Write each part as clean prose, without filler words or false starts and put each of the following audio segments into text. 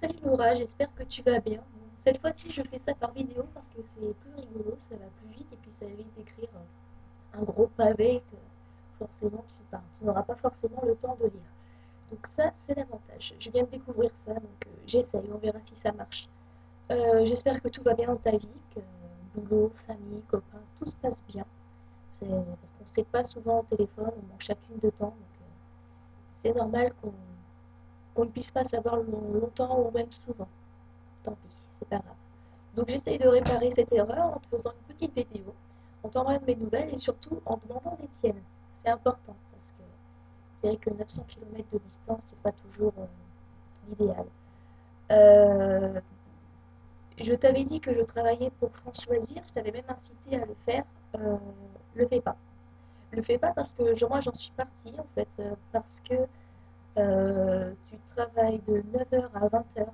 Salut Laura, j'espère que tu vas bien. Bon, cette fois-ci, je fais ça par vidéo parce que c'est plus rigolo, ça va plus vite et puis ça évite d'écrire un gros pavé que forcément tu n'auras pas forcément le temps de lire. Donc ça, c'est l'avantage. Je viens de découvrir ça, donc j'essaye, on verra si ça marche. J'espère que tout va bien dans ta vie, que boulot, famille, copains, tout se passe bien. Parce qu'on ne sait pas souvent au téléphone, on manque chacune de temps, donc c'est normal qu'on ne puisse pas savoir longtemps ou même souvent. Tant pis, c'est pas grave. Donc j'essaye de réparer cette erreur en te faisant une petite vidéo, en t'envoyant de mes nouvelles et surtout en demandant des tiennes. C'est important parce que c'est vrai que 900 km de distance, c'est pas toujours l'idéal. Euh, je t'avais dit que je travaillais pour France Loisirs, je t'avais même incité à le faire. Euh, le fais pas. Le fais pas parce que moi j'en suis partie en fait, parce que tu travailles de 9 heures à 20 heures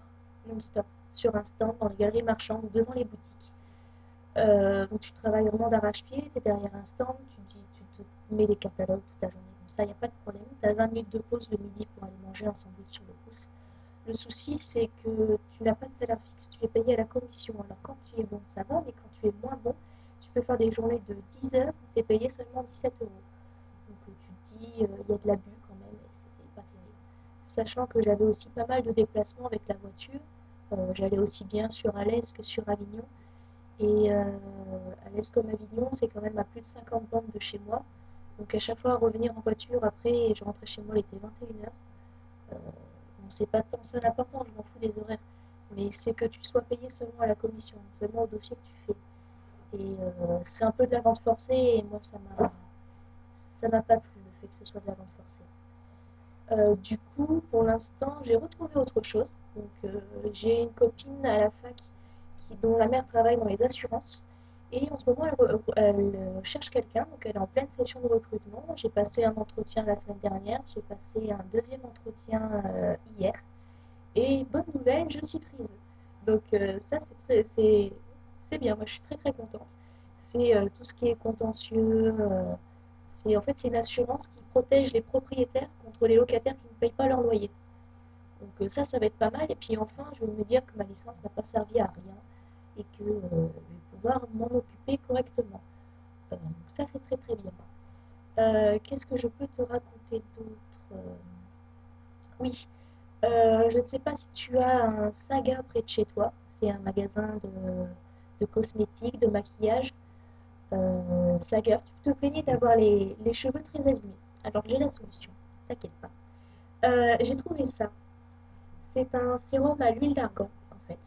non-stop sur un stand dans les galeries marchandes ou devant les boutiques. Donc tu travailles vraiment d'arrache-pied, tu es derrière un stand, tu te mets les catalogues toute la journée. Comme ça, il n'y a pas de problème. Tu as 20 minutes de pause le midi pour aller manger un sandwich sur le pouce. Le souci, c'est que tu n'as pas de salaire fixe, tu es payé à la commission. Alors quand tu es bon, ça va, mais quand tu es moins bon, tu peux faire des journées de 10 heures où tu es payé seulement 17 euros. Donc tu te dis, il y a de l'abus quand même, et c'était pas terrible. Sachant que j'avais aussi pas mal de déplacements avec la voiture. J'allais aussi bien sur Alès que sur Avignon. Et Alès comme Avignon, c'est quand même à plus de 50 bornes de chez moi. Donc à chaque fois, revenir en voiture après, je rentrais chez moi, il était 21 heures. Bon, c'est pas tant ça l'important, je m'en fous des horaires. Mais c'est que tu sois payé seulement à la commission, seulement au dossier que tu fais. Et c'est un peu de la vente forcée, et moi, ça m'a pas plu, le fait que ce soit de la vente forcée. Du coup, pour l'instant, j'ai retrouvé autre chose. Donc, j'ai une copine à la fac dont la mère travaille dans les assurances. Et en ce moment, elle cherche quelqu'un. Donc, elle est en pleine session de recrutement. J'ai passé un entretien la semaine dernière. J'ai passé un deuxième entretien hier. Et bonne nouvelle, je suis prise. Donc, ça, c'est bien. Moi, je suis très, très contente. C'est tout ce qui est contentieux. C'est une assurance qui protège les propriétaires contre les locataires qui ne payent pas leur loyer. Donc ça va être pas mal. Et puis enfin, je vais me dire que ma licence n'a pas servi à rien et que je vais pouvoir m'en occuper correctement. Donc ça, c'est très très bien. Qu'est-ce que je peux te raconter d'autre? Oui, je ne sais pas si tu as un Saga près de chez toi. C'est un magasin de cosmétiques, de maquillage. Saga, tu peux te plaigner d'avoir les cheveux très abîmés. Alors j'ai la solution, t'inquiète pas. J'ai trouvé ça. C'est un sérum à l'huile d'argan, en fait,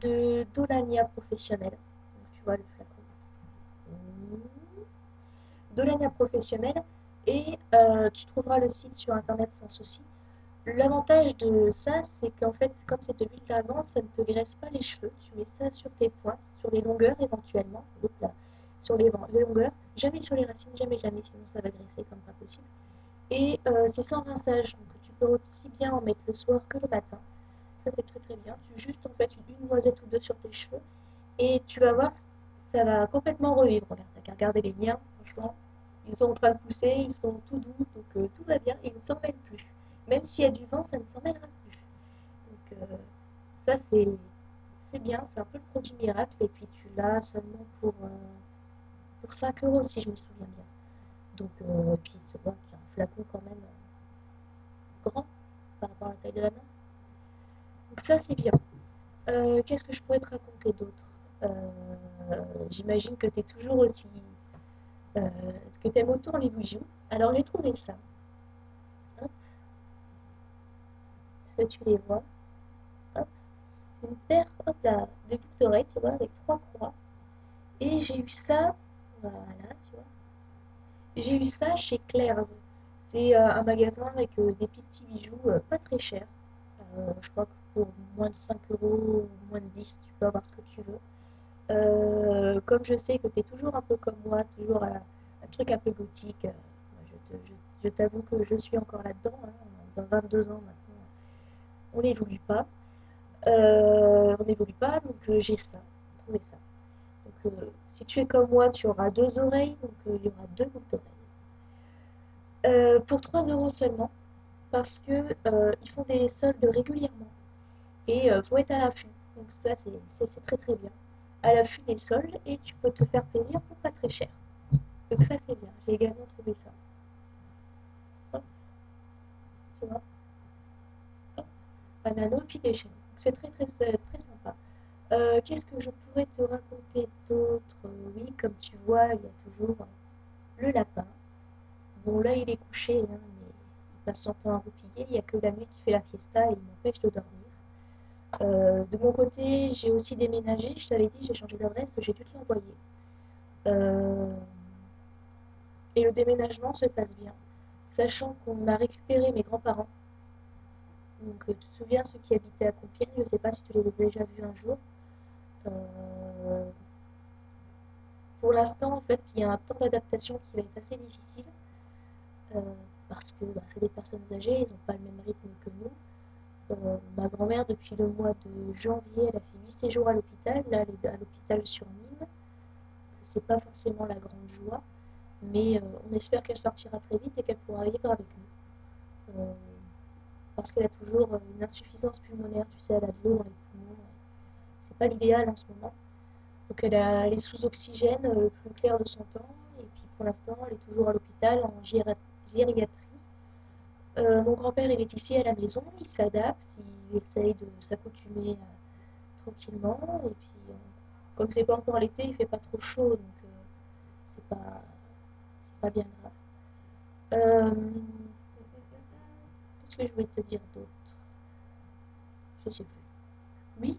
de Dolania Professionnel. Donc, tu vois le flacon. Dolania Professionnel. Et tu trouveras le site sur internet sans souci. L'avantage de ça, c'est qu'en fait, comme c'est de l'huile d'argan, ça ne te graisse pas les cheveux. Tu mets ça sur tes pointes, sur les longueurs éventuellement. Hop là, sur les longueurs. Jamais sur les racines, jamais, jamais, sinon ça va graisser comme pas possible. Et c'est sans rinçage, donc tu peux aussi bien en mettre le soir que le matin. Ça, c'est très très bien. Tu juste en fait une noisette ou deux sur tes cheveux et tu vas voir, ça va complètement revivre. Regarde, t'as qu'à regarder les miens, franchement. Ils sont en train de pousser, ils sont tout doux, donc tout va bien et ils ne s'en mêlent plus. Même s'il y a du vent, ça ne s'en mêlera plus. Donc ça, c'est bien, c'est un peu le produit miracle et puis tu l'as seulement pour 5 euros si je me souviens bien. Donc, puis tu vois, c'est un flacon quand même grand par rapport à la taille de la main. Donc ça, c'est bien. Qu'est-ce que je pourrais te raconter d'autre? J'imagine que tu es toujours aussi. Que tu aimes autant les bijoux. Alors j'ai trouvé ça. Hop, est-ce que tu les vois? Hop, c'est une paire, hop là, de boucles d'oreilles, tu vois, avec trois croix. Et j'ai eu ça, voilà, tu vois. J'ai eu ça chez Claire's. C'est un magasin avec des petits bijoux pas très chers. Je crois que pour moins de 5 euros ou moins de 10, tu peux avoir ce que tu veux. Comme je sais que tu es toujours un peu comme moi, toujours un truc un peu gothique, je t'avoue que je suis encore là-dedans, hein, 22 ans maintenant, on n'évolue pas. On n'évolue pas, donc j'ai ça, trouvé ça. Donc si tu es comme moi, tu auras deux oreilles, donc il y aura deux boucles d'oreilles. Pour 3 euros seulement, parce que ils font des soldes régulièrement. et faut être à l'affût. Donc ça, c'est très très bien. À l'affût des soldes et tu peux te faire plaisir pour pas très cher. Donc ça, c'est bien. J'ai également trouvé ça. Hop, tu vois, hop, un anneau puis des chaînes. C'est très très très sympa. Qu'est-ce que je pourrais te raconter d'autre? Oui, comme tu vois, il y a toujours le lapin. Bon, là, il est couché, hein, mais il passe son temps à roupiller. Il n'y a que la nuit qui fait la fiesta et il m'empêche de dormir. De mon côté, j'ai aussi déménagé. Je t'avais dit, j'ai changé d'adresse, j'ai dû te l'envoyer. Euh, et le déménagement se passe bien, sachant qu'on a récupéré mes grands-parents. Donc, tu te souviens, ceux qui habitaient à Compiègne, je ne sais pas si tu les as déjà vus un jour. Euh, pour l'instant, en fait, il y a un temps d'adaptation qui va être assez difficile, euh, parce que bah, c'est des personnes âgées, ils n'ont pas le même rythme que nous. Ma grand-mère, depuis le mois de janvier, elle a fait 8 séjours à l'hôpital. Là, elle est à l'hôpital sur Nîmes. C'est pas forcément la grande joie, mais on espère qu'elle sortira très vite et qu'elle pourra vivre avec nous. Parce qu'elle a toujours une insuffisance pulmonaire, tu sais, elle a de l'eau dans les poumons. C'est pas l'idéal en ce moment. Donc elle est sous oxygène le plus clair de son temps, et puis pour l'instant, elle est toujours à l'hôpital en gériatrie. Mon grand-père, il est ici à la maison, il s'adapte, il essaye de s'accoutumer tranquillement. Et puis, comme c'est pas encore l'été, il fait pas trop chaud, donc c'est pas bien grave. Euh, Qu'est-ce que je voulais te dire d'autre? Je sais plus. Oui,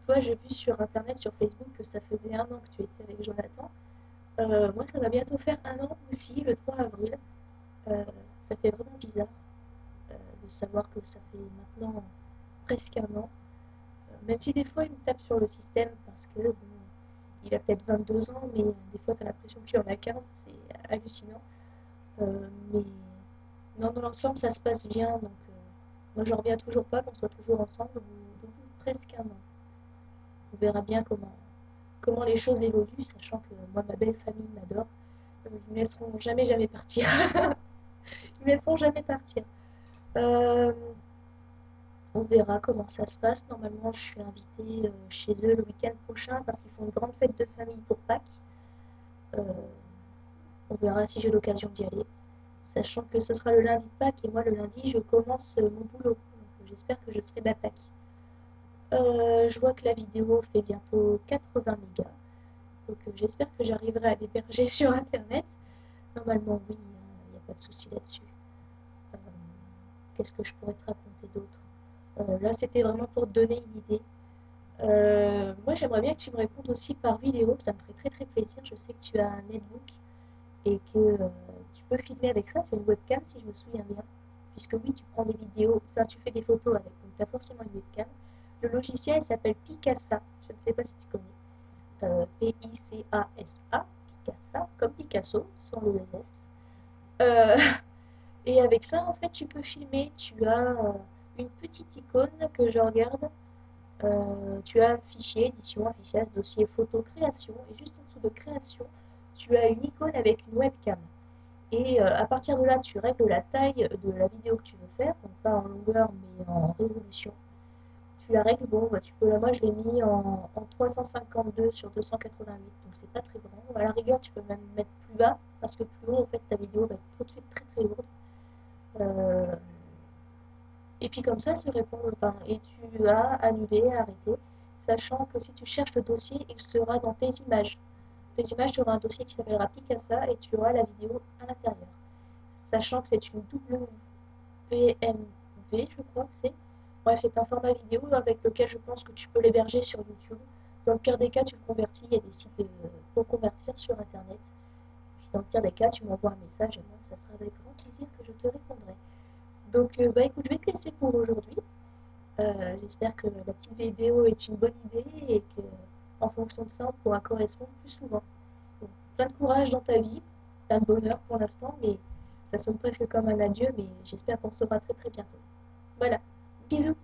toi, j'ai vu sur internet, sur Facebook, que ça faisait un an que tu étais avec Jonathan. Moi, ça va bientôt faire un an aussi, le 3 avril. Euh, Ça fait vraiment bizarre de savoir que ça fait maintenant presque un an. Même si des fois il me tape sur le système parce que bon, il a peut-être 22 ans, mais des fois tu as l'impression qu'il en a 15, c'est hallucinant. Mais non, dans l'ensemble ça se passe bien, donc moi je reviens toujours pas qu'on soit toujours ensemble au bout de presque un an. On verra bien comment les choses évoluent, sachant que moi ma belle famille m'adore. Ils me laisseront jamais jamais partir. Ils me laisseront jamais partir. Euh, On verra comment ça se passe. Normalement, je suis invitée chez eux le week-end prochain parce qu'ils font une grande fête de famille pour Pâques. Euh, on verra si j'ai l'occasion d'y aller. Sachant que ce sera le lundi de Pâques et moi, le lundi, je commence mon boulot. Donc, j'espère que je serai d'attaque. Je vois que la vidéo fait bientôt 80 mégas. Donc, j'espère que j'arriverai à l'héberger sur Internet. Normalement, oui, il n'y a pas de souci là-dessus. Euh, Qu'est-ce que je pourrais te raconter d'autre? Là, c'était vraiment pour te donner une idée. Moi, j'aimerais bien que tu me répondes aussi par vidéo, ça me ferait très très plaisir. Je sais que tu as un netbook et que tu peux filmer avec ça. Tu as une webcam, si je me souviens bien. Puisque oui, tu prends des vidéos, enfin, tu fais des photos avec, donc tu as forcément une webcam. Le logiciel il s'appelle Picasa. Je ne sais pas si tu connais. Picasa, Picasa, comme Picasso, sans le S. Euh, et avec ça, en fait, tu peux filmer. Tu as une petite icône que je regarde. Tu as fichier, édition, affichage, dossier, photo, création. Et juste en dessous de création, tu as une icône avec une webcam. Et à partir de là, tu règles la taille de la vidéo que tu veux faire, donc pas en longueur mais en résolution. Tu la règles, bon, bah, tu peux, là, moi je l'ai mis en 352 sur 288, donc c'est pas très grand. À la rigueur, tu peux même mettre plus bas, parce que plus haut, en fait, ta vidéo va être tout de suite très très lourde. Euh, et puis comme ça, se répond, enfin, et tu as annulé, arrêté, sachant que si tu cherches le dossier, il sera dans tes images. Tes images, tu auras un dossier qui s'appellera Picasa et tu auras la vidéo à l'intérieur. Sachant que c'est une WMV, je crois que c'est. Bref, c'est un format vidéo avec lequel je pense que tu peux l'héberger sur YouTube. Dans le pire des cas, tu le convertis, il y a des sites pour convertir sur Internet. Puis dans le pire des cas, tu m'envoies un message et moi, ça sera avec grand plaisir que je te répondrai. Donc, bah écoute, je vais te laisser pour aujourd'hui. J'espère que la petite vidéo est une bonne idée et que, en fonction de ça, on pourra correspondre plus souvent. Donc, plein de courage dans ta vie, plein de bonheur pour l'instant, mais ça sonne presque comme un adieu, mais j'espère qu'on se saura très très bientôt. Voilà, bisous!